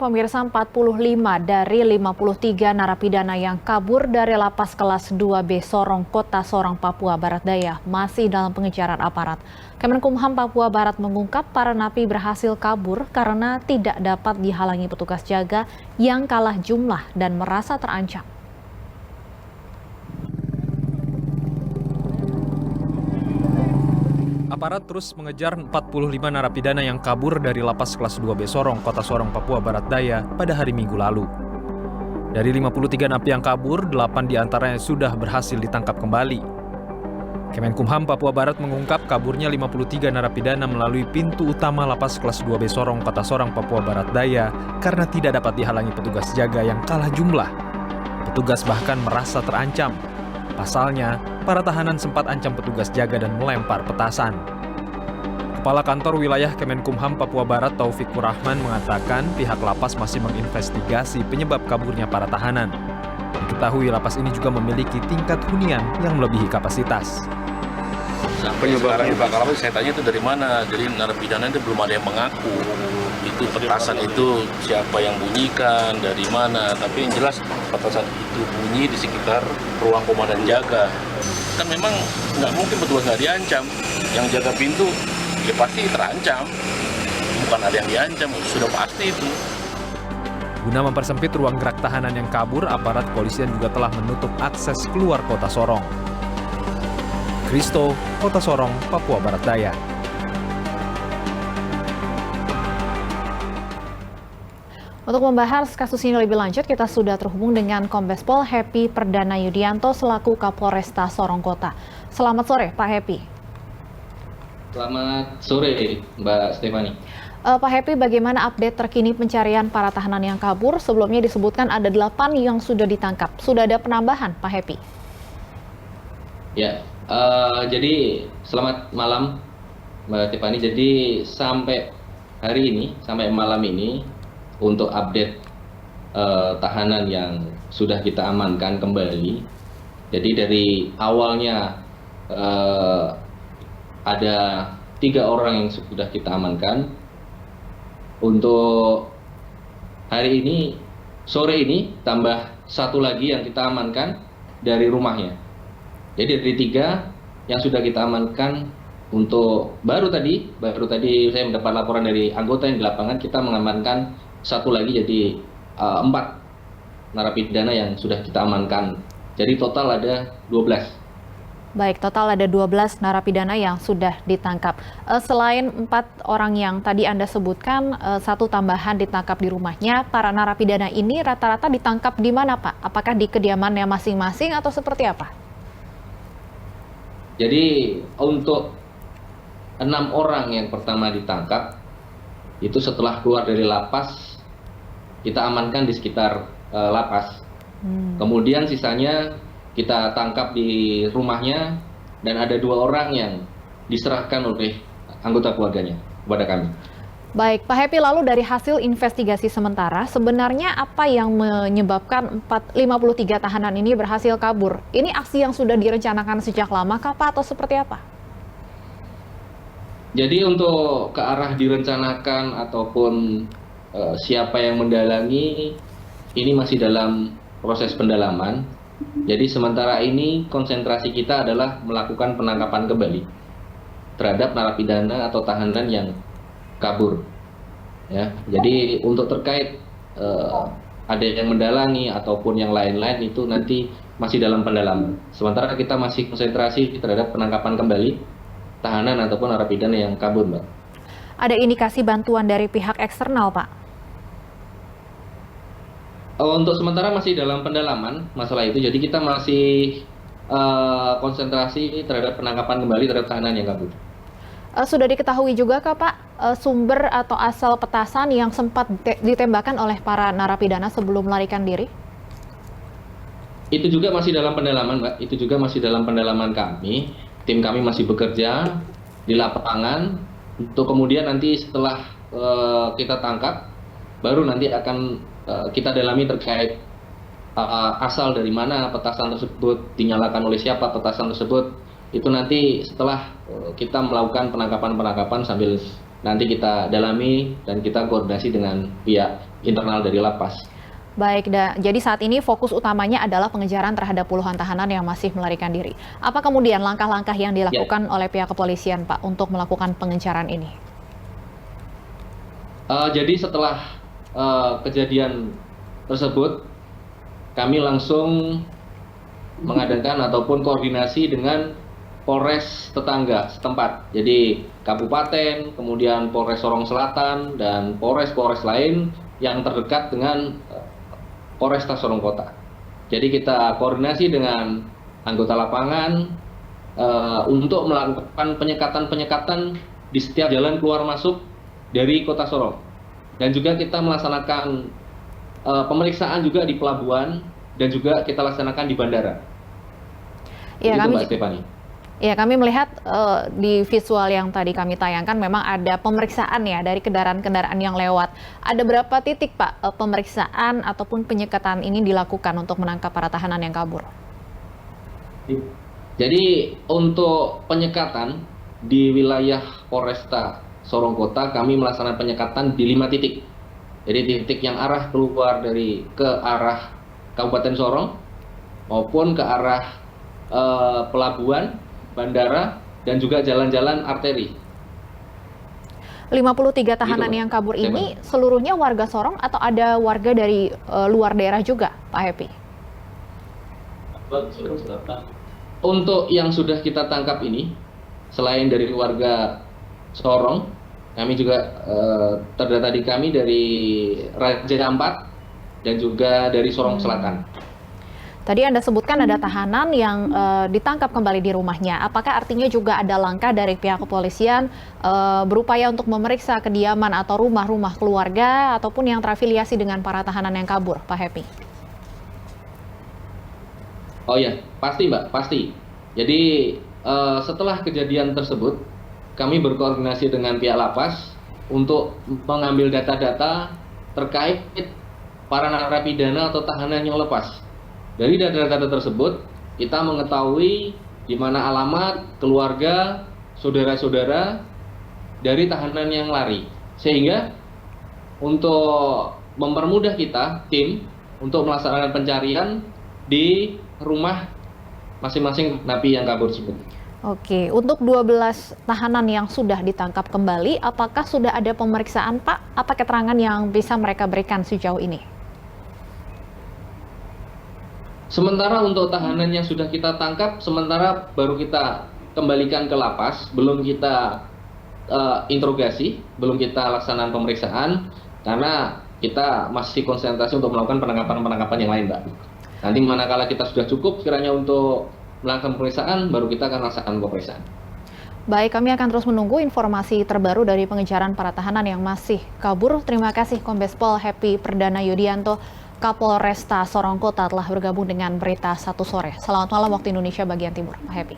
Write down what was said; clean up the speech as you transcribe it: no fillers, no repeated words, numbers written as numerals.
Pemirsa, 45 dari 53 narapidana yang kabur dari lapas kelas 2B Sorong, Kota Sorong, Papua Barat Daya masih dalam pengejaran aparat. Kemenkumham Papua Barat mengungkap para napi berhasil kabur karena tidak dapat dihalangi petugas jaga yang kalah jumlah dan merasa terancam. Aparat terus mengejar 45 narapidana yang kabur dari lapas kelas 2B Sorong, Kota Sorong, Papua Barat Daya pada hari Minggu lalu. Dari 53 napi yang kabur, 8 diantaranya sudah berhasil ditangkap kembali. Kemenkumham Papua Barat mengungkap kaburnya 53 narapidana melalui pintu utama lapas kelas 2B Sorong, Kota Sorong, Papua Barat Daya karena tidak dapat dihalangi petugas jaga yang kalah jumlah. Petugas bahkan merasa terancam. Pasalnya, para tahanan sempat ancam petugas jaga dan melempar petasan. Kepala Kantor Wilayah Kemenkumham Papua Barat Taufikur Rahman mengatakan pihak lapas masih menginvestigasi penyebab kaburnya para tahanan. Diketahui lapas ini juga memiliki tingkat hunian yang melebihi kapasitas. Sampai sekarang Pak Kalapis saya tanya itu dari mana, jadi narapidana itu belum ada yang mengaku. Itu petasan itu siapa yang bunyikan, dari mana, tapi yang jelas petasan itu bunyi di sekitar ruang komandan jaga. Kan memang nggak mungkin petugas nggak diancam, yang jaga pintu ya pasti terancam, bukan ada yang diancam, sudah pasti itu. Guna mempersempit ruang gerak tahanan yang kabur, aparat kepolisian juga telah menutup akses keluar Kota Sorong. Kristo, Kota Sorong, Papua Barat Daya. Untuk membahas kasus ini lebih lanjut, kita sudah terhubung dengan Kombes Pol Happy Perdana Yudianto selaku Kapolresta Sorong Kota. Selamat sore, Pak Happy. Selamat sore, Mbak Stefani. Pak Happy, bagaimana update terkini pencarian para tahanan yang kabur? Sebelumnya disebutkan ada 8 yang sudah ditangkap. Sudah ada penambahan, Pak Happy? Ya, jadi selamat malam, Mbak Stefani. Jadi sampai hari ini, sampai malam ini, untuk update tahanan yang sudah kita amankan kembali. Jadi dari awalnya ada 3 orang yang sudah kita amankan. Untuk hari ini, sore ini tambah 1 lagi yang kita amankan dari rumahnya. Jadi dari 3 yang sudah kita amankan untuk baru tadi saya mendapat laporan dari anggota yang di lapangan, kita mengamankan 1 lagi, jadi 4 narapidana yang sudah kita amankan. Jadi total ada 12. Baik, total ada 12 narapidana yang sudah ditangkap. Selain 4 orang yang tadi Anda sebutkan, 1 tambahan ditangkap di rumahnya. Para narapidana ini rata-rata ditangkap di mana, Pak? Apakah di kediamannya masing-masing atau seperti apa? Jadi untuk 6 orang yang pertama ditangkap, itu setelah keluar dari lapas, kita amankan di sekitar lapas. Kemudian sisanya kita tangkap di rumahnya, dan ada 2 orang yang diserahkan oleh anggota keluarganya kepada kami. Baik, Pak Happy, lalu dari hasil investigasi sementara, sebenarnya apa yang menyebabkan 53 tahanan ini berhasil kabur? Ini aksi yang sudah direncanakan sejak lama kah, Pak, atau seperti apa? Jadi untuk ke arah direncanakan ataupun siapa yang mendalangi, ini masih dalam proses pendalaman. Jadi sementara ini konsentrasi kita adalah melakukan penangkapan kembali terhadap narapidana atau tahanan yang kabur. Ya, jadi untuk terkait ada yang mendalangi ataupun yang lain-lain itu nanti masih dalam pendalaman. Sementara kita masih konsentrasi terhadap penangkapan kembali tahanan ataupun narapidana yang kabur, Mbak. Ada indikasi bantuan dari pihak eksternal, Pak? Untuk sementara masih dalam pendalaman masalah itu, jadi kita masih konsentrasi terhadap penangkapan kembali terhadap tahanan yang kabur. Sudah diketahui juga kah, Pak, sumber atau asal petasan yang sempat ditembakkan oleh para narapidana sebelum melarikan diri? Itu juga masih dalam pendalaman, Mbak. Itu juga masih dalam pendalaman kami. Tim kami masih bekerja di lapangan untuk kemudian nanti setelah kita tangkap, baru nanti akan kita dalami terkait asal dari mana petasan tersebut, dinyalakan oleh siapa petasan tersebut. Itu nanti setelah kita melakukan penangkapan sambil nanti kita dalami dan kita koordinasi dengan pihak internal dari lapas. Baik, jadi saat ini fokus utamanya adalah pengejaran terhadap puluhan tahanan yang masih melarikan diri. Apa kemudian langkah-langkah yang dilakukan oleh pihak kepolisian, Pak, untuk melakukan pengejaran ini? Jadi setelah kejadian tersebut, kami langsung mengadakan ataupun koordinasi dengan Polres tetangga setempat. Jadi kabupaten, kemudian Polres Sorong Selatan, dan Polres-Polres lain yang terdekat dengan Polresta Sorong Kota. Jadi kita koordinasi dengan anggota lapangan untuk melakukan penyekatan-penyekatan di setiap jalan keluar masuk dari Kota Sorong. Dan juga kita melaksanakan pemeriksaan juga di pelabuhan dan juga kita laksanakan di bandara. Ya, itu Mbak Stephanie. Ya, kami melihat di visual yang tadi kami tayangkan memang ada pemeriksaan ya dari kendaraan-kendaraan yang lewat. Ada berapa titik, Pak, pemeriksaan ataupun penyekatan ini dilakukan untuk menangkap para tahanan yang kabur? Jadi untuk penyekatan di wilayah Polresta Sorong Kota, kami melaksanakan penyekatan di 5 titik. Jadi titik yang arah keluar ke arah Kabupaten Sorong maupun ke arah pelabuhan, bandara, dan juga jalan-jalan arteri. 53 tahanan yang kabur ini seluruhnya warga Sorong atau ada warga dari luar daerah juga, Pak Happy? Untuk yang sudah kita tangkap ini, selain dari warga Sorong, kami juga terdata di kami dari Raja Ampat dan juga dari Sorong Selatan. Tadi Anda sebutkan ada tahanan yang ditangkap kembali di rumahnya. Apakah artinya juga ada langkah dari pihak kepolisian berupaya untuk memeriksa kediaman atau rumah-rumah keluarga ataupun yang terafiliasi dengan para tahanan yang kabur, Pak Happy? Oh ya, pasti Mbak, pasti. Jadi setelah kejadian tersebut, kami berkoordinasi dengan pihak lapas untuk mengambil data-data terkait para narapidana atau tahanan yang lepas. Dari data-data tersebut, kita mengetahui di mana alamat, keluarga, saudara-saudara dari tahanan yang lari. Sehingga untuk mempermudah kita, tim, untuk melaksanakan pencarian di rumah masing-masing napi yang kabur tersebut. Oke, untuk 12 tahanan yang sudah ditangkap kembali, apakah sudah ada pemeriksaan, Pak? Apa keterangan yang bisa mereka berikan sejauh ini? Sementara untuk tahanan yang sudah kita tangkap, sementara baru kita kembalikan ke lapas, belum kita interogasi, belum kita laksanakan pemeriksaan, karena kita masih konsentrasi untuk melakukan penangkapan-penangkapan yang lain, Mbak. Nanti manakala kita sudah cukup kiranya untuk melakukan pemeriksaan, baru kita akan laksanakan pemeriksaan. Baik, kami akan terus menunggu informasi terbaru dari pengejaran para tahanan yang masih kabur. Terima kasih Kombes Pol Happy Perdana Yudianto, Kapolresta Sorong Kota telah bergabung dengan Berita Satu Sore. Selamat malam waktu Indonesia bagian Timur, Pak Happy.